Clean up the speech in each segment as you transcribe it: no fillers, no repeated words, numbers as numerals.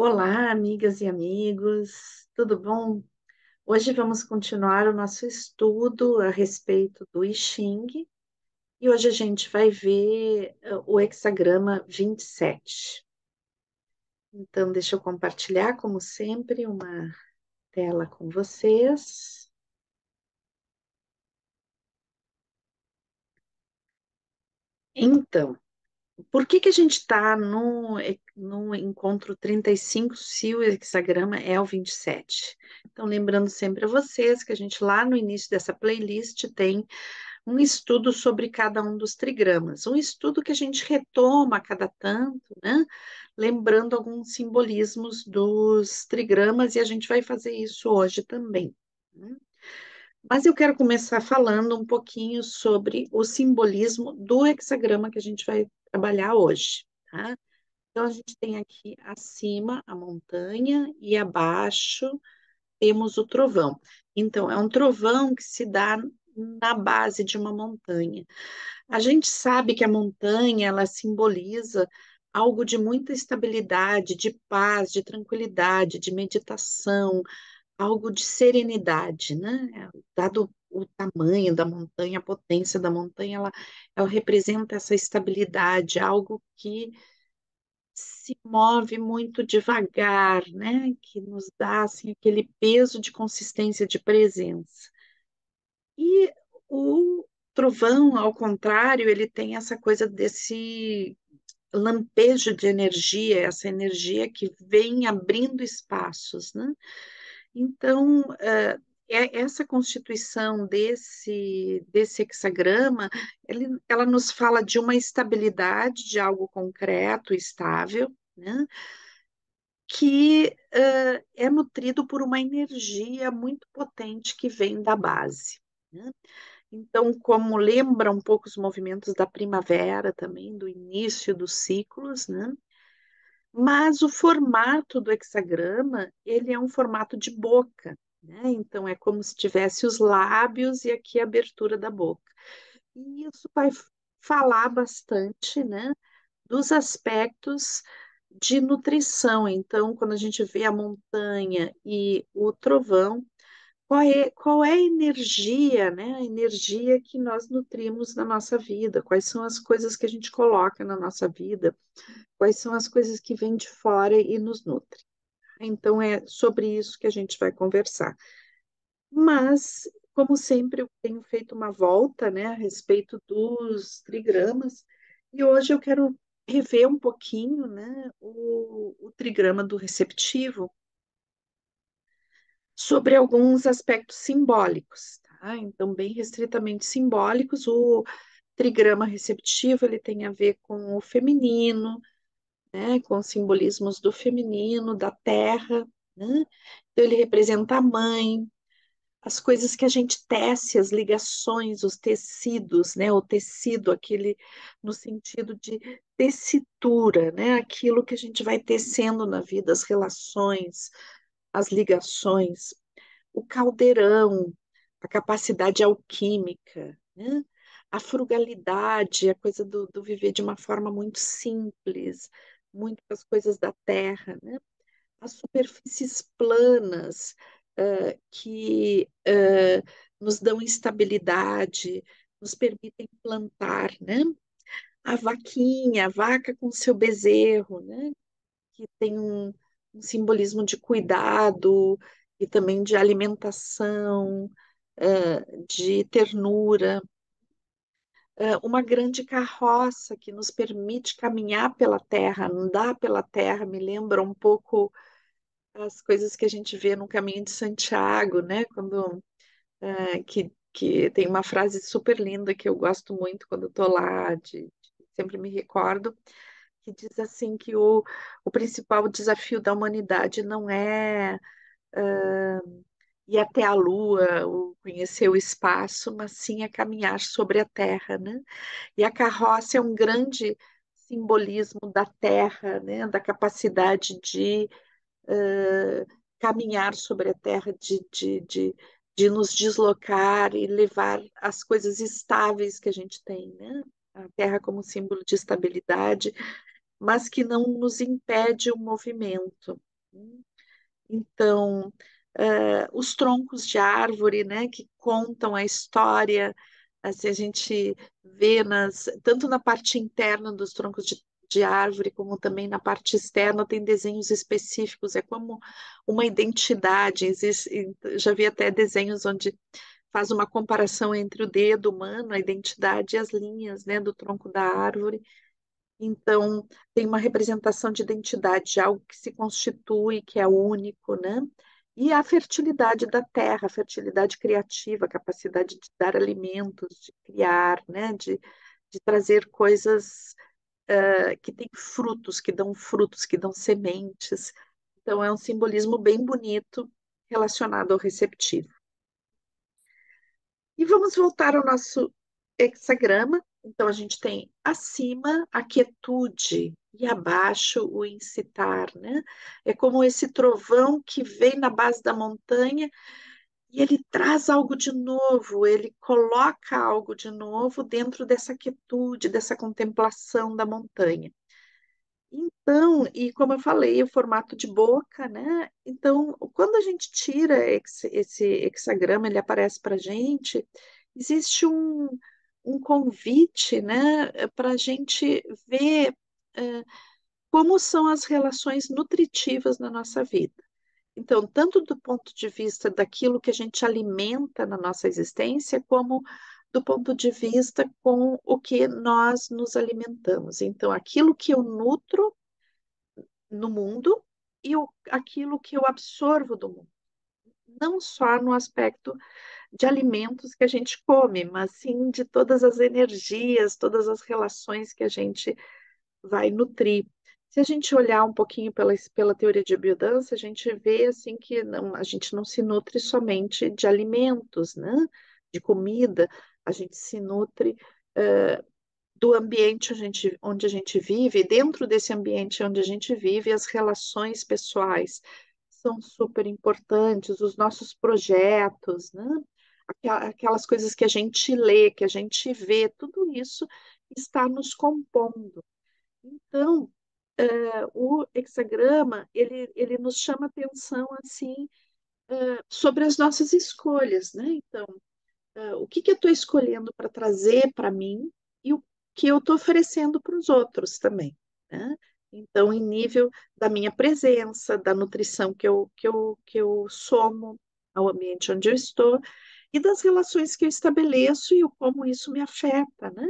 Olá, amigas e amigos, tudo bom? Hoje vamos continuar o nosso estudo a respeito do I Ching e hoje a gente vai ver o hexagrama 27. Então, deixa eu compartilhar, como sempre, uma tela com vocês. Então, por que que a gente está no encontro 35 se o hexagrama é o 27? Então, lembrando sempre a vocês que a gente lá no início dessa playlist tem um estudo sobre cada um dos trigramas, um estudo que a gente retoma a cada tanto, né? Lembrando alguns simbolismos dos trigramas, e a gente vai fazer isso hoje também, né? Mas eu quero começar falando um pouquinho sobre o simbolismo do hexagrama que a gente vai trabalhar hoje, tá? Então, a gente tem aqui acima a montanha e abaixo temos o trovão. Então, é um trovão que se dá na base de uma montanha. A gente sabe que a montanha, ela simboliza algo de muita estabilidade, de paz, de tranquilidade, de meditação, algo de serenidade, né? Dado o tamanho da montanha, a potência da montanha, ela representa essa estabilidade, algo que se move muito devagar, né? Que nos dá assim, aquele peso de consistência de presença. E o trovão, ao contrário, ele tem essa coisa desse lampejo de energia, essa energia que vem abrindo espaços, né? Então, essa constituição desse hexagrama, ela nos fala de uma estabilidade, de algo concreto, estável, né? Que é nutrido por uma energia muito potente que vem da base, né? Então, como lembra um pouco os movimentos da primavera também, do início dos ciclos, né? Mas o formato do hexagrama, ele é um formato de boca, né? Então, é como se tivesse os lábios e aqui a abertura da boca. E isso vai falar bastante, né, dos aspectos de nutrição. Então, quando a gente vê a montanha e o trovão, qual é a energia, né? A energia que nós nutrimos na nossa vida, quais são as coisas que a gente coloca na nossa vida, quais são as coisas que vêm de fora e nos nutrem. Então, é sobre isso que a gente vai conversar. Mas, como sempre, eu tenho feito uma volta, né, a respeito dos trigramas, e hoje eu quero rever um pouquinho, né, o trigrama do receptivo sobre alguns aspectos simbólicos, tá? Então, bem restritamente simbólicos, o trigrama receptivo, ele tem a ver com o feminino, né, com os simbolismos do feminino, da terra, né? Então, ele representa a mãe, as coisas que a gente tece, as ligações, os tecidos, né? O tecido, aquele no sentido de tessitura, né? Aquilo que a gente vai tecendo na vida, as relações, as ligações, o caldeirão, a capacidade alquímica, né? A frugalidade, a coisa do viver de uma forma muito simples, muito as coisas da terra, né? As superfícies planas, que nos dão estabilidade, nos permitem plantar, né? A vaquinha, a vaca com seu bezerro, né? Que tem um simbolismo de cuidado e também de alimentação, de ternura. Uma grande carroça que nos permite caminhar pela terra, andar pela terra, me lembra um pouco as coisas que a gente vê no Caminho de Santiago, né? Quando que tem uma frase super linda que eu gosto muito quando estou lá, sempre me recordo, que diz assim que o principal desafio da humanidade não é ir até a Lua, ou conhecer o espaço, mas sim é caminhar sobre a Terra, né? E a carroça é um grande simbolismo da Terra, né? Da capacidade de caminhar sobre a terra, de nos deslocar e levar as coisas estáveis que a gente tem, né? A terra como símbolo de estabilidade, mas que não nos impede o movimento. Então, os troncos de árvore, né, que contam a história, assim, a gente vê tanto na parte interna dos troncos de árvore, como também na parte externa, tem desenhos específicos, é como uma identidade. Já vi até desenhos onde faz uma comparação entre o dedo humano, a identidade e as linhas, né, do tronco da árvore. Então, tem uma representação de identidade, de algo que se constitui, que é único, né? E a fertilidade da terra, a fertilidade criativa, a capacidade de dar alimentos, de criar, né? De trazer coisas que têm frutos, que dão sementes. Então, é um simbolismo bem bonito relacionado ao receptivo. E vamos voltar ao nosso hexagrama. Então, a gente tem acima a quietude e abaixo o incitar, né? É como esse trovão que vem na base da montanha e ele traz algo de novo, ele coloca algo de novo dentro dessa quietude, dessa contemplação da montanha. Então, e como eu falei, o formato de boca, né? Então, quando a gente tira esse hexagrama, ele aparece para a gente, existe um convite, né, para a gente ver como são as relações nutritivas na nossa vida. Então, tanto do ponto de vista daquilo que a gente alimenta na nossa existência, como do ponto de vista com o que nós nos alimentamos. Então, aquilo que eu nutro no mundo e aquilo que eu absorvo do mundo. Não só no aspecto de alimentos que a gente come, mas sim de todas as energias, todas as relações que a gente vai nutrir. Se a gente olhar um pouquinho pela teoria de biodança, a gente vê assim que a gente não se nutre somente de alimentos, né? De comida, a gente se nutre do ambiente onde a gente vive, e dentro desse ambiente onde a gente vive, as relações pessoais são super importantes, os nossos projetos, né? Aquelas coisas que a gente lê, que a gente vê, tudo isso está nos compondo. Então, o hexagrama, ele nos chama atenção, assim, sobre as nossas escolhas, né? Então, o que que eu estou escolhendo para trazer para mim e o que eu estou oferecendo para os outros também, né? Então, em nível da minha presença, da nutrição que eu somo ao ambiente onde eu estou e das relações que eu estabeleço e o como isso me afeta, né?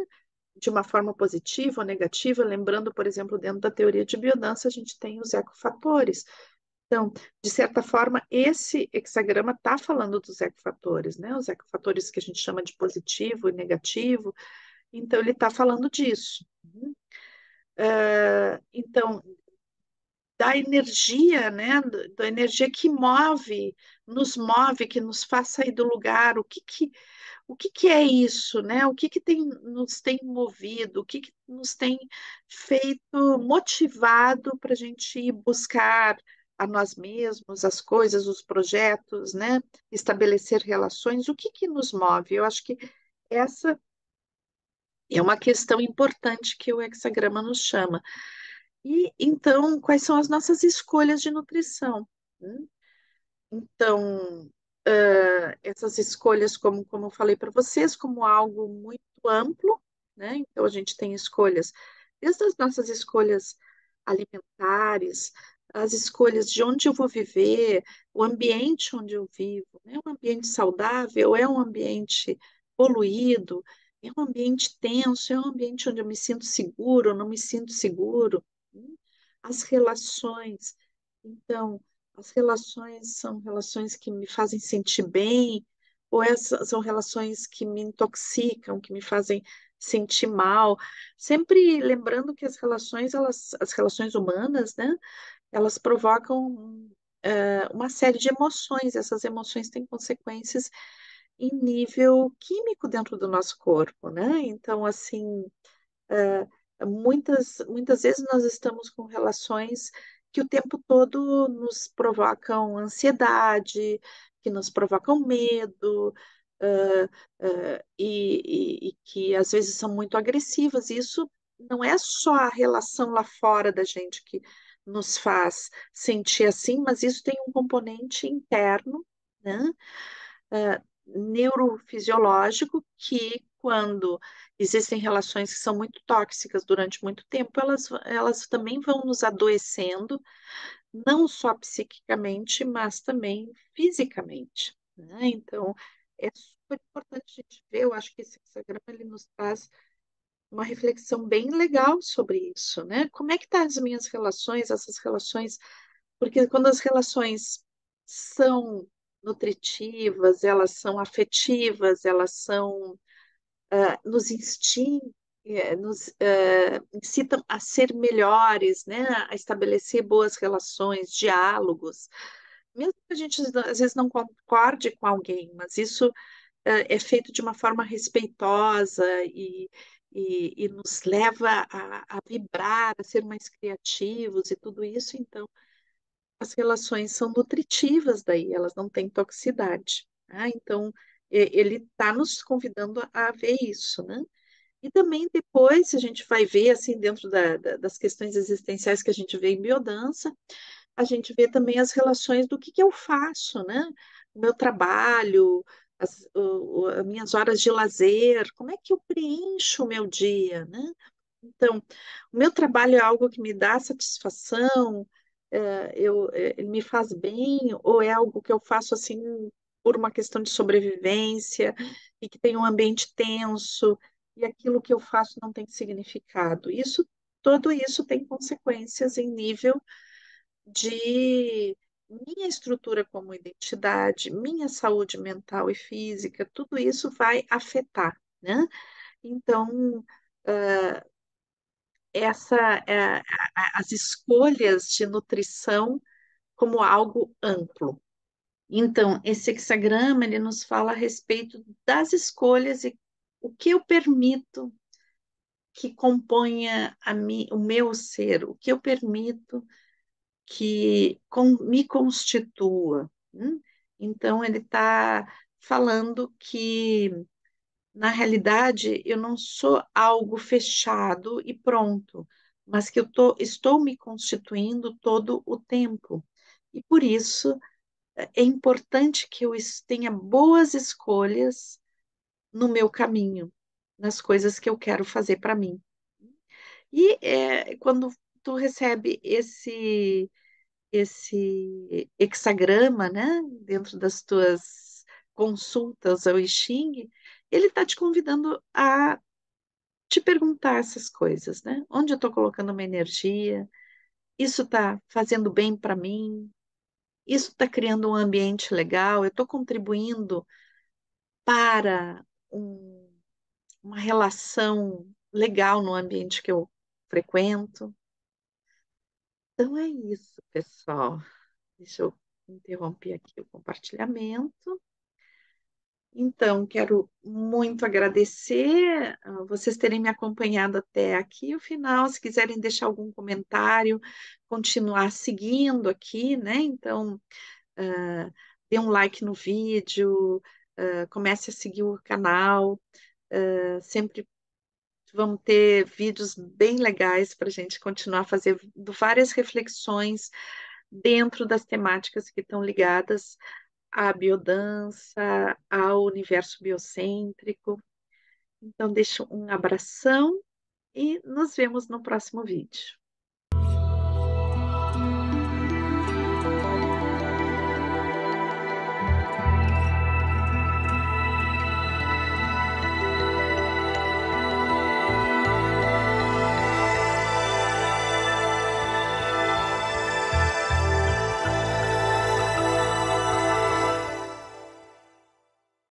De uma forma positiva ou negativa, lembrando, por exemplo, dentro da teoria de biodança, a gente tem os ecofatores. Então, de certa forma, esse hexagrama está falando dos ecofatores, né? Os ecofatores que a gente chama de positivo e negativo. Então, ele está falando disso. Então, da energia, né? Da energia que nos move, que nos faz sair do lugar. O que que é isso, né? O que que nos tem movido? O que que nos tem feito, motivado para a gente ir buscar a nós mesmos, as coisas, os projetos, né? Estabelecer relações? O que que nos move? Eu acho que essa é uma questão importante que o hexagrama nos chama. E então, quais são as nossas escolhas de nutrição, né? Então, essas escolhas, como eu falei para vocês, como algo muito amplo, né? Então, a gente tem escolhas, desde as nossas escolhas alimentares, as escolhas de onde eu vou viver, o ambiente onde eu vivo, é um ambiente saudável, é um ambiente poluído, é um ambiente tenso, é um ambiente onde eu me sinto seguro, não me sinto seguro, né? As relações. Então, as relações são relações que me fazem sentir bem, ou são relações que me intoxicam, que me fazem sentir mal. Sempre lembrando que as relações humanas, né, elas provocam uma série de emoções. Essas emoções têm consequências em nível químico dentro do nosso corpo, né? Então, assim, muitas vezes nós estamos com relações que o tempo todo nos provocam ansiedade, que nos provocam medo, e que às vezes são muito agressivas. E isso não é só a relação lá fora da gente que nos faz sentir assim, mas isso tem um componente interno, né? Neurofisiológico, que quando existem relações que são muito tóxicas durante muito tempo, elas também vão nos adoecendo, não só psiquicamente, mas também fisicamente, né? Então, é super importante a gente ver, eu acho que esse Instagram ele nos traz uma reflexão bem legal sobre isso, né? Como é que tá as minhas relações, essas relações, porque quando as relações são nutritivas, elas são afetivas, elas são nos incitam a ser melhores, né? A estabelecer boas relações, diálogos, mesmo que a gente às vezes não concorde com alguém, mas isso é feito de uma forma respeitosa e nos leva a vibrar, a ser mais criativos e tudo isso, então as relações são nutritivas daí, elas não têm toxicidade, né? Então, ele está nos convidando a ver isso, né? E também depois a gente vai ver, assim, dentro das questões existenciais que a gente vê em biodança, a gente vê também as relações do que eu faço, né? O meu trabalho, as minhas horas de lazer, como é que eu preencho o meu dia, né? Então, o meu trabalho é algo que me dá satisfação, ele me faz bem, ou é algo que eu faço assim por uma questão de sobrevivência e que tem um ambiente tenso e aquilo que eu faço não tem significado. Tudo isso tem consequências em nível de minha estrutura como identidade, minha saúde mental e física, tudo isso vai afetar, né? Então, essa, as escolhas de nutrição como algo amplo. Então, esse hexagrama, ele nos fala a respeito das escolhas e o que eu permito que componha o meu ser, o que eu permito que me constitua. Então, ele está falando que, na realidade, eu não sou algo fechado e pronto, mas que estou me constituindo todo o tempo. E por isso é importante que eu tenha boas escolhas no meu caminho, nas coisas que eu quero fazer para mim. E quando tu recebe esse hexagrama, né, dentro das tuas consultas ao I Ching, ele está te convidando a te perguntar essas coisas, né? Onde eu estou colocando uma energia? Isso está fazendo bem para mim? Isso está criando um ambiente legal? Eu estou contribuindo para uma relação legal no ambiente que eu frequento? Então é isso, pessoal. Deixa eu interromper aqui o compartilhamento. Então, quero muito agradecer vocês terem me acompanhado até aqui o final. Se quiserem deixar algum comentário, continuar seguindo aqui, né? Então, dê um like no vídeo, comece a seguir o canal. Sempre vamos ter vídeos bem legais para a gente continuar fazendo várias reflexões dentro das temáticas que estão ligadas à biodança, ao universo biocêntrico. Então, deixo um abração e nos vemos no próximo vídeo.